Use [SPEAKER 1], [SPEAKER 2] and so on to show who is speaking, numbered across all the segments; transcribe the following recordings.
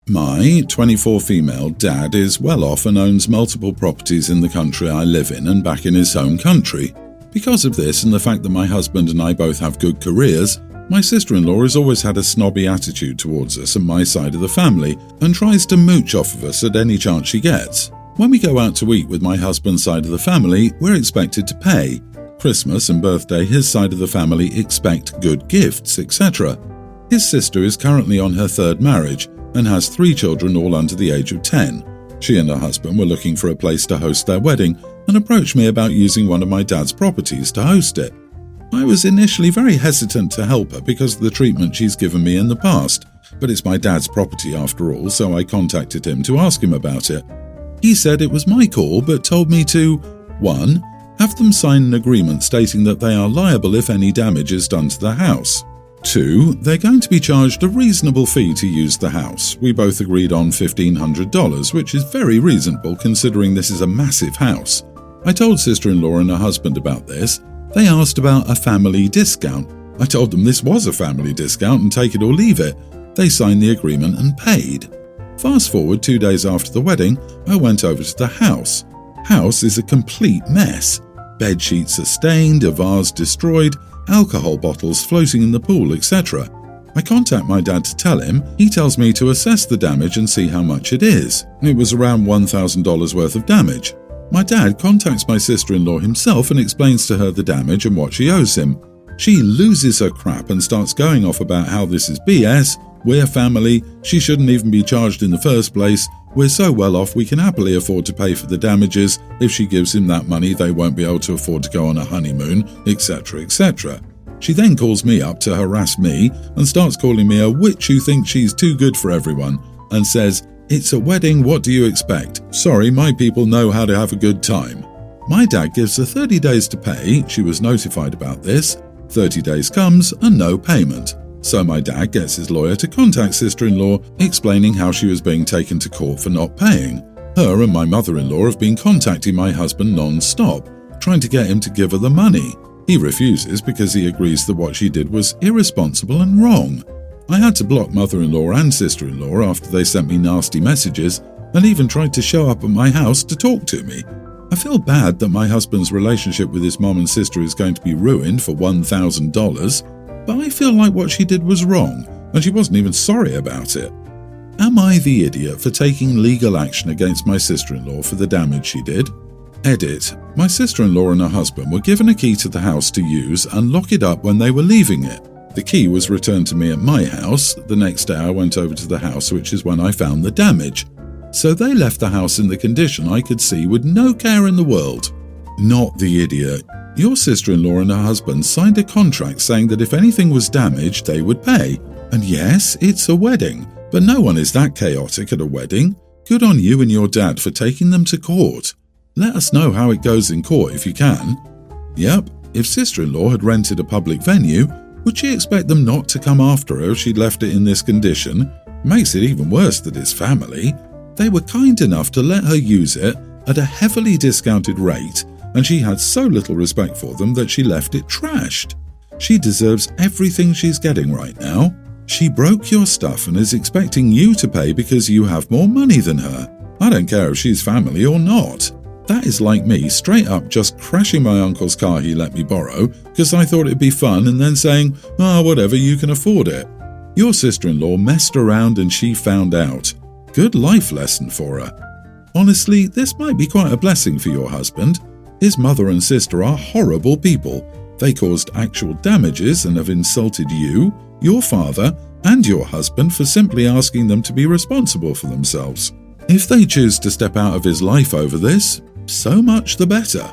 [SPEAKER 1] My 24 female dad is well off and owns multiple properties in the country I live in and back in his home country. Because of this and the fact that my husband and I both have good careers, my sister-in-law has always had a snobby attitude towards us and my side of the family and tries to mooch off of us at any chance she gets. When we go out to eat with my husband's side of the family, we're expected to pay. Christmas and birthday, his side of the family expect good gifts, etc. His sister is currently on her third marriage and has 3 children all under the age of 10. She and her husband were looking for a place to host their wedding and approached me about using one of my dad's properties to host it. I was initially very hesitant to help her because of the treatment she's given me in the past, but it's my dad's property after all, so I contacted him to ask him about it. He said it was my call but told me to 1. Have them sign an agreement stating that they are liable if any damage is done to the house. 2. They're going to be charged a reasonable fee to use the house. We both agreed on $1,500, which is very reasonable considering this is a massive house. I told sister-in-law and her husband about this. They asked about a family discount. I told them this was a family discount and take it or leave it. They signed the agreement and paid. Fast forward 2 days after the wedding, I went over to the house. House is a complete mess. Bed sheets are stained, a vase destroyed, alcohol bottles floating in the pool, etc. I contact my dad to tell him. He tells me to assess the damage and see how much it is. It was around $1,000 worth of damage. My dad contacts my sister-in-law himself and explains to her the damage and what she owes him. She loses her crap and starts going off about how this is BS, we're family, she shouldn't even be charged in the first place, we're so well off we can happily afford to pay for the damages, if she gives him that money they won't be able to afford to go on a honeymoon, etc, etc. She then calls me up to harass me and starts calling me a witch who thinks she's too good for everyone and says, "It's a wedding, what do you expect? Sorry, my people know how to have a good time." My dad gives her 30 days to pay, she was notified about this. 30 days comes and no payment. So my dad gets his lawyer to contact sister-in-law, explaining how she was being taken to court for not paying. Her and my mother-in-law have been contacting my husband non-stop, trying to get him to give her the money. He refuses because he agrees that what she did was irresponsible and wrong. I had to block mother-in-law and sister-in-law after they sent me nasty messages and even tried to show up at my house to talk to me. I feel bad that my husband's relationship with his mom and sister is going to be ruined for $1,000, but I feel like what she did was wrong and she wasn't even sorry about it. Am I the idiot for taking legal action against my sister-in-law for the damage she did? Edit. My sister-in-law and her husband were given a key to the house to use and lock it up when they were leaving it. The key was returned to me at my house. The next day I went over to the house, which is when I found the damage. So they left the house in the condition I could see with no care in the world. Not the idiot. Your sister-in-law and her husband signed a contract saying that if anything was damaged, they would pay. And yes, it's a wedding, but no one is that chaotic at a wedding. Good on you and your dad for taking them to court. Let us know how it goes in court if you can. Yep, if sister-in-law had rented a public venue, would she expect them not to come after her if she'd left it in this condition? Makes it even worse that it's family. They were kind enough to let her use it at a heavily discounted rate, and she had so little respect for them that she left it trashed. She deserves everything she's getting right now. She broke your stuff and is expecting you to pay because you have more money than her. I don't care if she's family or not. That is like me straight up just crashing my uncle's car he let me borrow because I thought it'd be fun and then saying, whatever, you can afford it. Your sister-in-law messed around and she found out. Good life lesson for her. Honestly, this might be quite a blessing for your husband. His mother and sister are horrible people. They caused actual damages and have insulted you, your father, and your husband for simply asking them to be responsible for themselves. If they choose to step out of his life over this, so much the better.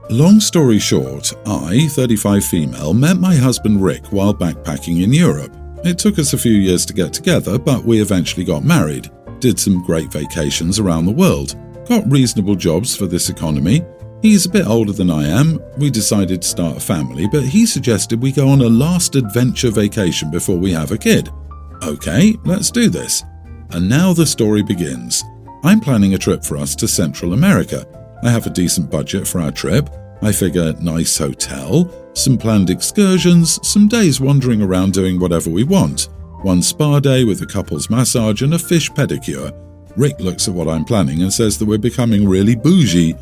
[SPEAKER 1] Long story short, I, 35 female, met my husband Rick while backpacking in Europe. It took us a few years to get together, but we eventually got married, did some great vacations around the world, got reasonable jobs for this economy. He's a bit older than I am. We decided to start a family, but he suggested we go on a last adventure vacation before we have a kid. Okay, let's do this. And now the story begins. I'm planning a trip for us to Central America. I have a decent budget for our trip. I figure nice hotel, some planned excursions, some days wandering around doing whatever we want. one spa day with a couple's massage and a fish pedicure. Rick looks at what I'm planning and says that we're becoming really bougie.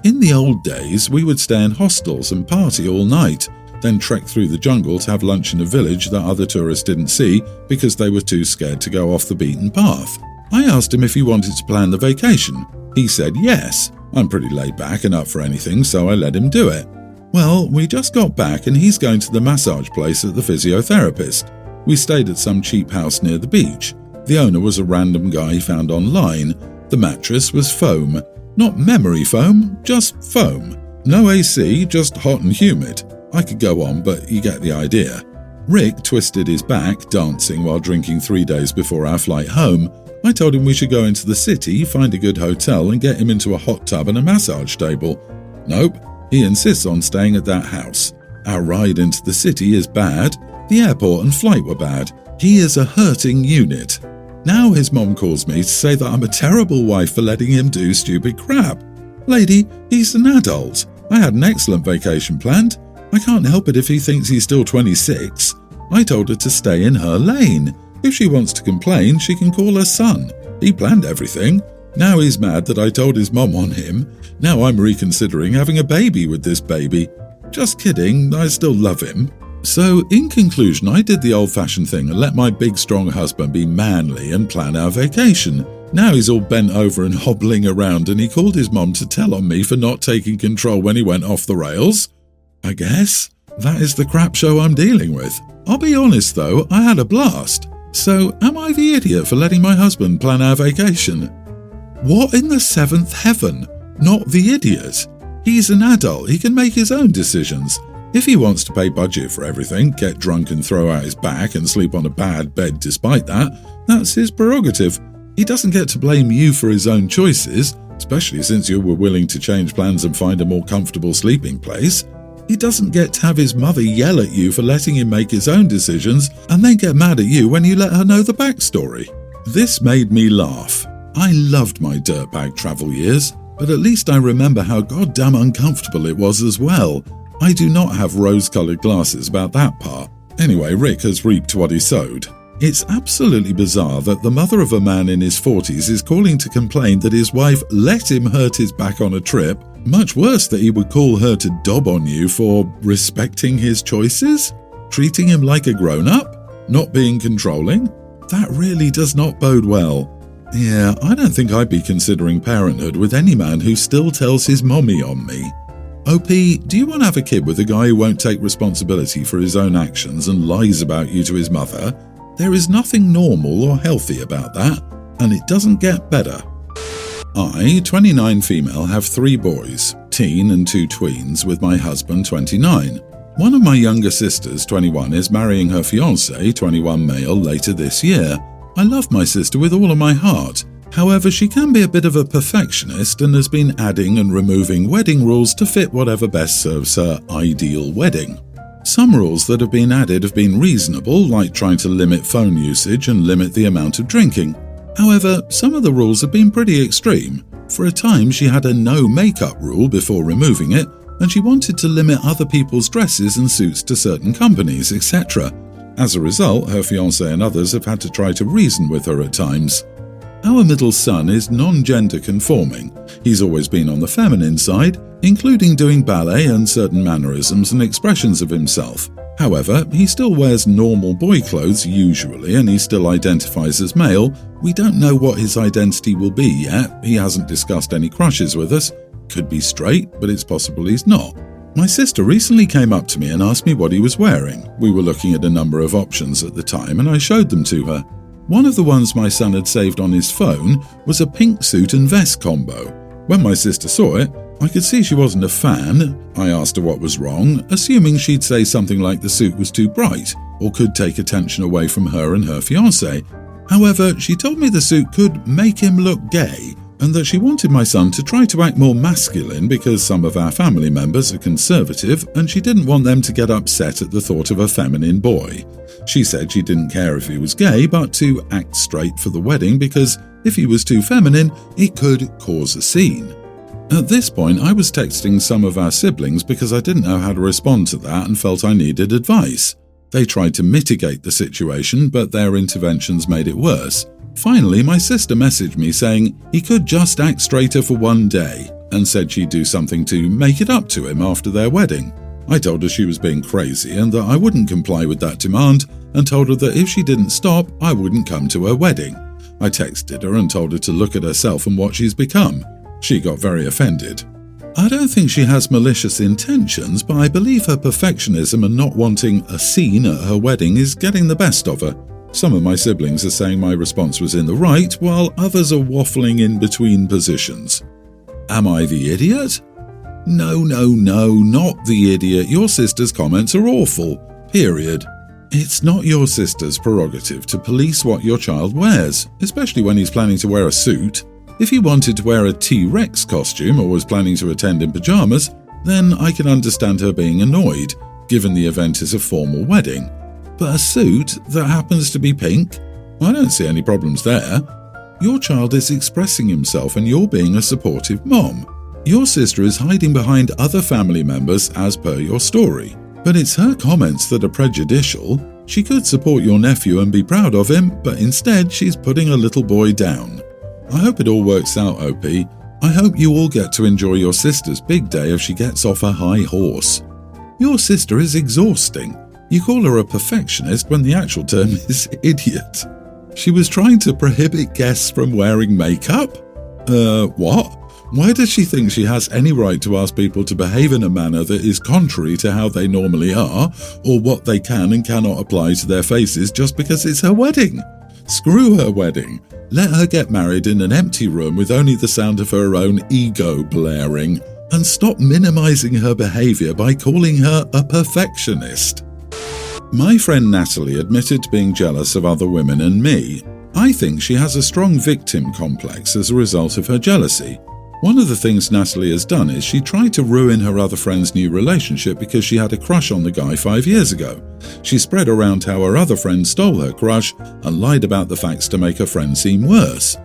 [SPEAKER 1] In the old days, we would stay in hostels and party all night, then trek through the jungle to have lunch in a village that other tourists didn't see because they were too scared to go off the beaten path. I asked him if he wanted to plan the vacation. He said yes. I'm pretty laid back and up for anything, so I let him do it. Well, we just got back and he's going to the massage place at the physiotherapist. We stayed at some cheap house near the beach. The owner was a random guy he found online. The mattress was foam. Not memory foam, just foam. No AC, just hot and humid. I could go on, but you get the idea. Rick twisted his back, dancing while drinking 3 days before our flight home. I told him we should go into the city, find a good hotel and get him into a hot tub and a massage table. Nope, he insists on staying at that house. Our ride into the city is bad. The airport and flight were bad. He is a hurting unit. Now his mom calls me to say that I'm a terrible wife for letting him do stupid crap. Lady, he's an adult. I had an excellent vacation planned. I can't help it if he thinks he's still 26. I told her to stay in her lane. If she wants to complain, she can call her son. He planned everything. Now he's mad that I told his mom on him. Now I'm reconsidering having a baby with this baby. Just kidding, I still love him. So, in conclusion, I did the old-fashioned thing and let my big, strong husband be manly and plan our vacation. Now he's all bent over and hobbling around and he called his mom to tell on me for not taking control when he went off the rails. I guess that is the crap show I'm dealing with. I'll be honest though, I had a blast. So, am I the idiot for letting my husband plan our vacation? What in the seventh heaven? Not the idiot. He's an adult, he can make his own decisions. If he wants to pay budget for everything, get drunk and throw out his back and sleep on a bad bed despite that, that's his prerogative. He doesn't get to blame you for his own choices, especially since you were willing to change plans and find a more comfortable sleeping place. He doesn't get to have his mother yell at you for letting him make his own decisions and then get mad at you when you let her know the backstory. This made me laugh. I loved my dirtbag travel years, but at least I remember how goddamn uncomfortable it was as well. I do not have rose-coloured glasses about that part. Anyway, Rick has reaped what he sowed. It's absolutely bizarre that the mother of a man in his 40s is calling to complain that his wife let him hurt his back on a trip. Much worse that he would call her to dob on you for respecting his choices? Treating him like a grown-up? Not being controlling? That really does not bode well. Yeah, I don't think I'd be considering parenthood with any man who still tells his mommy on me. OP, do you want to have a kid with a guy who won't take responsibility for his own actions and lies about you to his mother? There is nothing normal or healthy about that, and it doesn't get better. I, 29 female, have 3 boys, teen and 2 tweens, with my husband, 29. One of my younger sisters, 21, is marrying her fiancé, 21 male, later this year. I love my sister with all of my heart. However, she can be a bit of a perfectionist and has been adding and removing wedding rules to fit whatever best serves her ideal wedding. Some rules that have been added have been reasonable, like trying to limit phone usage and limit the amount of drinking. However, some of the rules have been pretty extreme. For a time, she had a no makeup rule before removing it, and she wanted to limit other people's dresses and suits to certain companies, etc. As a result, her fiancé and others have had to try to reason with her at times. Our middle son is non-gender conforming. He's always been on the feminine side, including doing ballet and certain mannerisms and expressions of himself. However, he still wears normal boy clothes usually, and he still identifies as male. We don't know what his identity will be yet. He hasn't discussed any crushes with us. Could be straight, but it's possible he's not. My sister recently came up to me and asked me what he was wearing. We were looking at a number of options at the time, and I showed them to her. One of the ones my son had saved on his phone was a pink suit and vest combo. When my sister saw it, I could see she wasn't a fan. I asked her what was wrong, assuming she'd say something like the suit was too bright or could take attention away from her and her fiancé. However, she told me the suit could make him look gay and that she wanted my son to try to act more masculine because some of our family members are conservative and she didn't want them to get upset at the thought of a feminine boy. She said she didn't care if he was gay, but to act straight for the wedding because if he was too feminine, it could cause a scene. At this point, I was texting some of our siblings because I didn't know how to respond to that and felt I needed advice. They tried to mitigate the situation, but their interventions made it worse. Finally, my sister messaged me saying he could just act straighter for one day and said she'd do something to make it up to him after their wedding. I told her she was being crazy and that I wouldn't comply with that demand, and told her that if she didn't stop, I wouldn't come to her wedding. I texted her and told her to look at herself and what she's become. She got very offended. I don't think she has malicious intentions, but I believe her perfectionism and not wanting a scene at her wedding is getting the best of her. Some of my siblings are saying my response was in the right, while others are waffling in between positions. Am I the idiot? No, not the idiot. Your sister's comments are awful. Period. It's not your sister's prerogative to police what your child wears, especially when he's planning to wear a suit. If he wanted to wear a T-Rex costume or was planning to attend in pajamas, then I can understand her being annoyed, given the event is a formal wedding. But a suit that happens to be pink? I don't see any problems there. Your child is expressing himself and you're being a supportive mom. Your sister is hiding behind other family members as per your story. But it's her comments that are prejudicial. She could support your nephew and be proud of him, but instead she's putting a little boy down. I hope it all works out, OP. I hope you all get to enjoy your sister's big day if she gets off her high horse. Your sister is exhausting. You call her a perfectionist when the actual term is idiot. She was trying to prohibit guests from wearing makeup? What? Why does she think she has any right to ask people to behave in a manner that is contrary to how they normally are, or what they can and cannot apply to their faces just because it's her wedding? Screw her wedding. Let her get married in an empty room with only the sound of her own ego blaring, and stop minimizing her behavior by calling her a perfectionist. My friend Natalie admitted to being jealous of other women and me. I think she has a strong victim complex as a result of her jealousy. One of the things Natalie has done is she tried to ruin her other friend's new relationship because she had a crush on the guy 5 years ago. She spread around how her other friend stole her crush and lied about the facts to make her friend seem worse.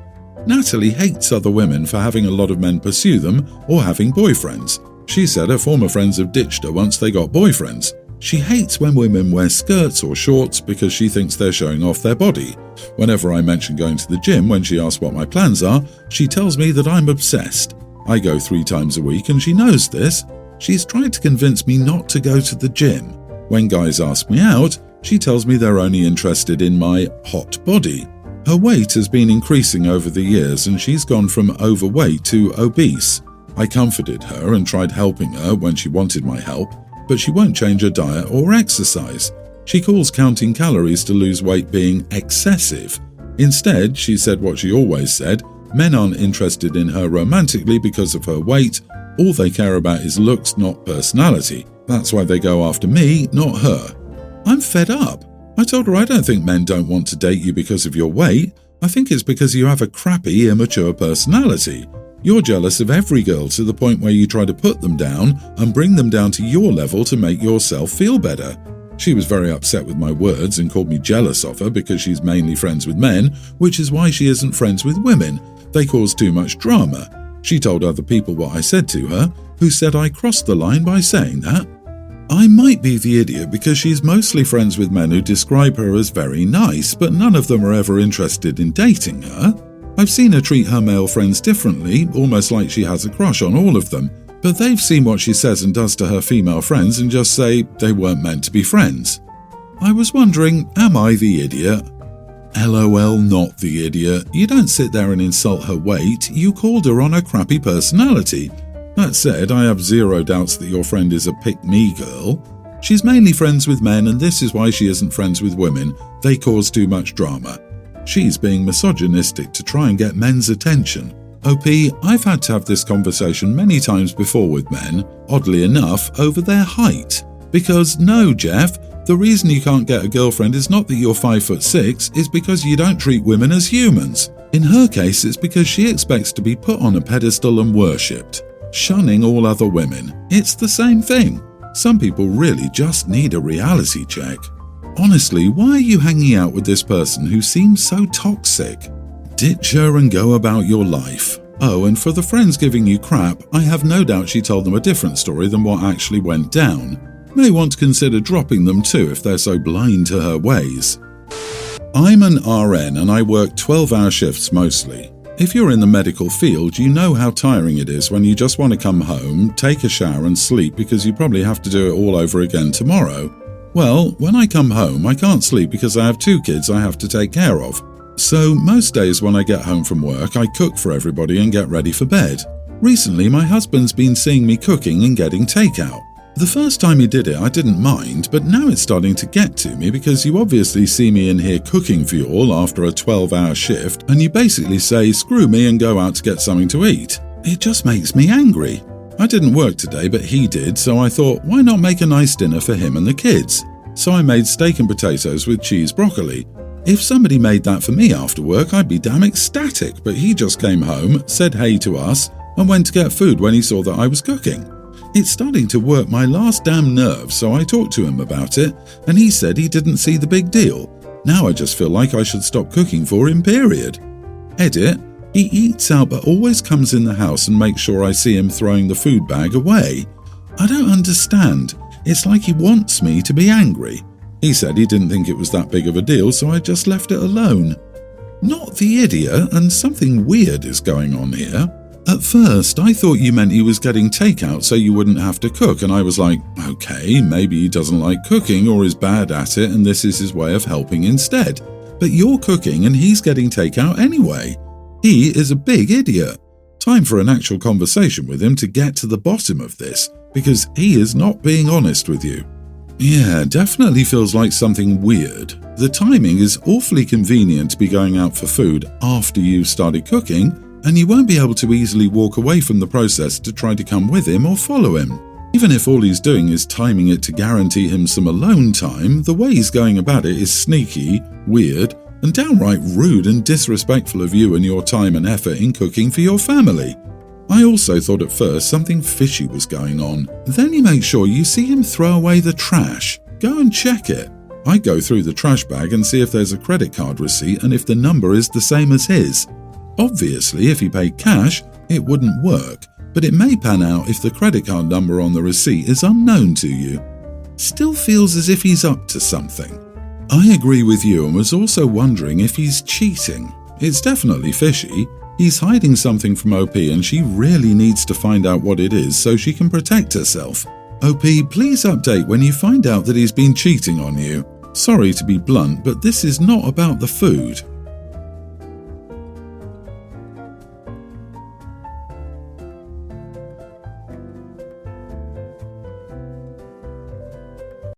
[SPEAKER 1] Natalie hates other women for having a lot of men pursue them or having boyfriends. She said her former friends have ditched her once they got boyfriends. She hates when women wear skirts or shorts because she thinks they're showing off their body. Whenever I mention going to the gym when she asks what my plans are, she tells me that I'm obsessed. I go 3 times a week and she knows this. She's tried to convince me not to go to the gym. When guys ask me out, she tells me they're only interested in my hot body. Her weight has been increasing over the years and she's gone from overweight to obese. I comforted her and tried helping her when she wanted my help, but she won't change her diet or exercise. She calls counting calories to lose weight being excessive. Instead, she said what she always said, men aren't interested in her romantically because of her weight. All they care about is looks, not personality. That's why they go after me, not her. I'm fed up. I told her I don't think men don't want to date you because of your weight. I think it's because you have a crappy, immature personality. You're jealous of every girl to the point where you try to put them down and bring them down to your level to make yourself feel better. She was very upset with my words and called me jealous of her because she's mainly friends with men, which is why she isn't friends with women. They cause too much drama. She told other people what I said to her, who said I crossed the line by saying that. I might be the idiot because she's mostly friends with men who describe her as very nice, but none of them are ever interested in dating her. I've seen her treat her male friends differently, almost like she has a crush on all of them, but they've seen what she says and does to her female friends and just say they weren't meant to be friends. I was wondering, am I the idiot? LOL, not the idiot. You don't sit there and insult her weight, you called her on her crappy personality. That said, I have zero doubts that your friend is a pick-me girl. She's mainly friends with men and this is why she isn't friends with women. They cause too much drama. She's being misogynistic to try and get men's attention. OP, I've had to have this conversation many times before with men, oddly enough, over their height. Because no, Jeff, the reason you can't get a girlfriend is not that you're 5'6", it's because you don't treat women as humans. In her case, it's because she expects to be put on a pedestal and worshipped, shunning all other women. It's the same thing. Some people really just need a reality check. Honestly, why are you hanging out with this person who seems so toxic? Ditch her and go about your life. Oh, and for the friends giving you crap, I have no doubt she told them a different story than what actually went down. May want to consider dropping them too if they're so blind to her ways. I'm an RN and I work 12-hour shifts mostly. If you're in the medical field, you know how tiring it is when you just want to come home, take a shower and sleep because you probably have to do it all over again tomorrow. Well, when I come home, I can't sleep because I have 2 kids I have to take care of. So most days when I get home from work, I cook for everybody and get ready for bed. Recently, my husband's been seeing me cooking and getting takeout. The first time he did it, I didn't mind, but now it's starting to get to me because you obviously see me in here cooking for you all after a 12-hour shift, and you basically say, screw me and go out to get something to eat. It just makes me angry. I didn't work today, but he did, so I thought, why not make a nice dinner for him and the kids? So I made steak and potatoes with cheese broccoli. If somebody made that for me after work, I'd be damn ecstatic, but he just came home, said hey to us, and went to get food when he saw that I was cooking. It's starting to work my last damn nerves, so I talked to him about it, and he said he didn't see the big deal. Now I just feel like I should stop cooking for him, period. Edit, he eats out but always comes in the house and makes sure I see him throwing the food bag away. I don't understand. It's like he wants me to be angry. He said he didn't think it was that big of a deal, so I just left it alone. Not the idiot, and something weird is going on here. At first, I thought you meant he was getting takeout so you wouldn't have to cook, and I was like, okay, maybe he doesn't like cooking or is bad at it and this is his way of helping instead. But you're cooking and he's getting takeout anyway. He is a big idiot. Time for an actual conversation with him to get to the bottom of this, because he is not being honest with you. Yeah, definitely feels like something weird. The timing is awfully convenient to be going out for food after you've started cooking, and you won't be able to easily walk away from the process to try to come with him or follow him. Even if all he's doing is timing it to guarantee him some alone time, the way he's going about it is sneaky, weird, and downright rude and disrespectful of you and your time and effort in cooking for your family. I also thought at first something fishy was going on. Then you make sure you see him throw away the trash. Go and check it. I go through the trash bag and see if there's a credit card receipt and if the number is the same as his. Obviously, if he paid cash, it wouldn't work, but it may pan out if the credit card number on the receipt is unknown to you. Still feels as if he's up to something. I agree with you and was also wondering if he's cheating. It's definitely fishy. He's hiding something from OP and she really needs to find out what it is so she can protect herself. OP, please update when you find out that he's been cheating on you. Sorry to be blunt, but this is not about the food.